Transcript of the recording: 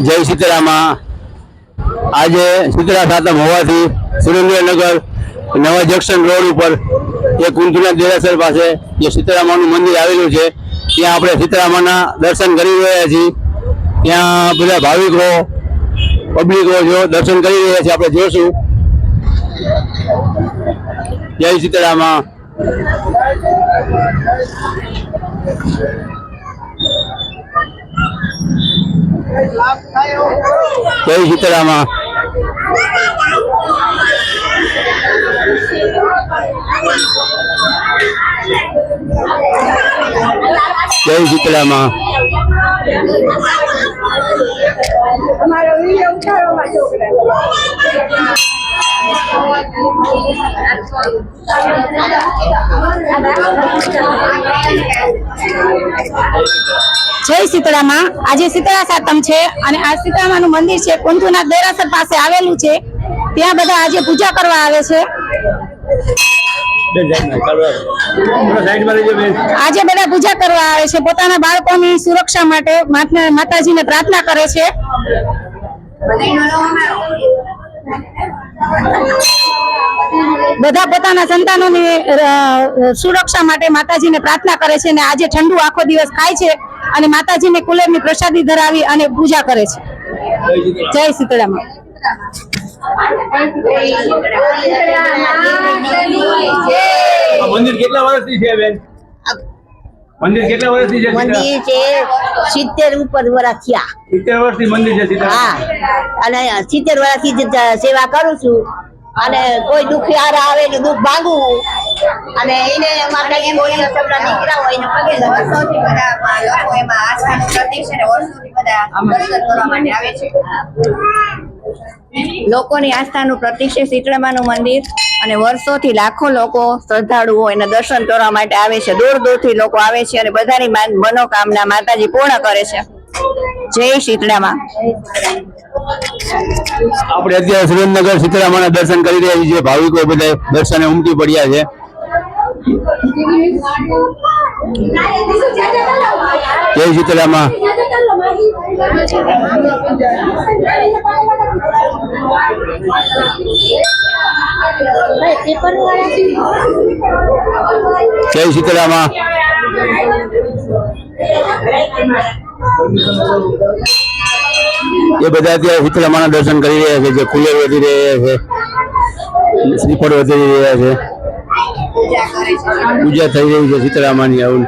જય સીતારામા। આજે શીતળા સાતમ હોવાથી સુરેન્દ્રનગર નવા જંકશન રોડ ઉપર એક કુંથના દેરાસર પાસે જે સીતારામાનું મંદિર આવેલું છે ત્યાં આપણે સીતારામાના દર્શન કરી રહ્યા છીએ। ત્યાં બધા ભાવિકો પબ્લિકો જો દર્શન કરી રહ્યા છે આપણે જોશું। જય સીતારામા। જય સીતારામા। જય સીતારામા। અમારો વિડિયો ઉતારવામાં છોકરા જય સીતળામાં। આજે શીતળા સાતમ છે અને આ સીતળામાનું મંદિર છે કુંથુના દેરાસર પાસે આવેલું છે। ત્યાં બધા આજે પૂજા કરવા આવે છે। આજે બધા પૂજા કરવા આવે છે, પોતાના બાળકોની સુરક્ષા માટે માતાજીને પ્રાર્થના કરે છે। બધા પોતાના સંતાનોની સુરક્ષા માટે માતાજીને પ્રાર્થના કરે છે અને આજે ઠંડુ આખો દિવસ ખાય છે અને માતાજીને કુલેરની પ્રસાદી ધરાવી અને પૂજા કરે છે। જય સીતારામ। મંદિર કેટલા વર્ષથી છે બેન? મંદિર કેટલા વર્ષથી છે? મંદિર છે 70 ઉપર વર્ષ થયા। 70 વર્ષથી મંદિર છે સીતારામ। હા, અને 70 વર્ષથી સેવા કરું છું અને કોઈ દુખિયાર આવે ને દુઃખ ભાંગવું અને એને માતાજી બોલીને સપના દીકરા હોય એને પગે વર્ષોથી બધા લોકો એમાં આસ્થાનું પ્રતીક છે ને વર્ષોથી બધા દર્શન કરવા માટે આવે છે। લોકોની આસ્થાનું પ્રતીક છે શીતળામાનું મંદિર અને વર્ષોથી લાખો લોકો શ્રદ્ધાળુઓ એના દર્શન કરવા માટે આવે છે। દૂર દૂરથી લોકો આવે છે અને બધાની મનોકામના માતાજી પૂર્ણ કરે છે। જય શીતળામાં। આપણે અત્યારે સુરેન્દ્રનગર સીતારામાના દર્શન કરી રહ્યા છીએ। ભાવિકો બધા દર્શને ઉમટી પડ્યા છે। જય સીતારામા। જય સીતારામા। એ બધા અત્યારે સીતારામાના દર્શન કરી રહ્યા છે, જે કુલેર વધી રહ્યા છે, શ્રીફળ વધી રહ્યા છે, પૂજા થઈ રહી છે સીતારામાની। આવું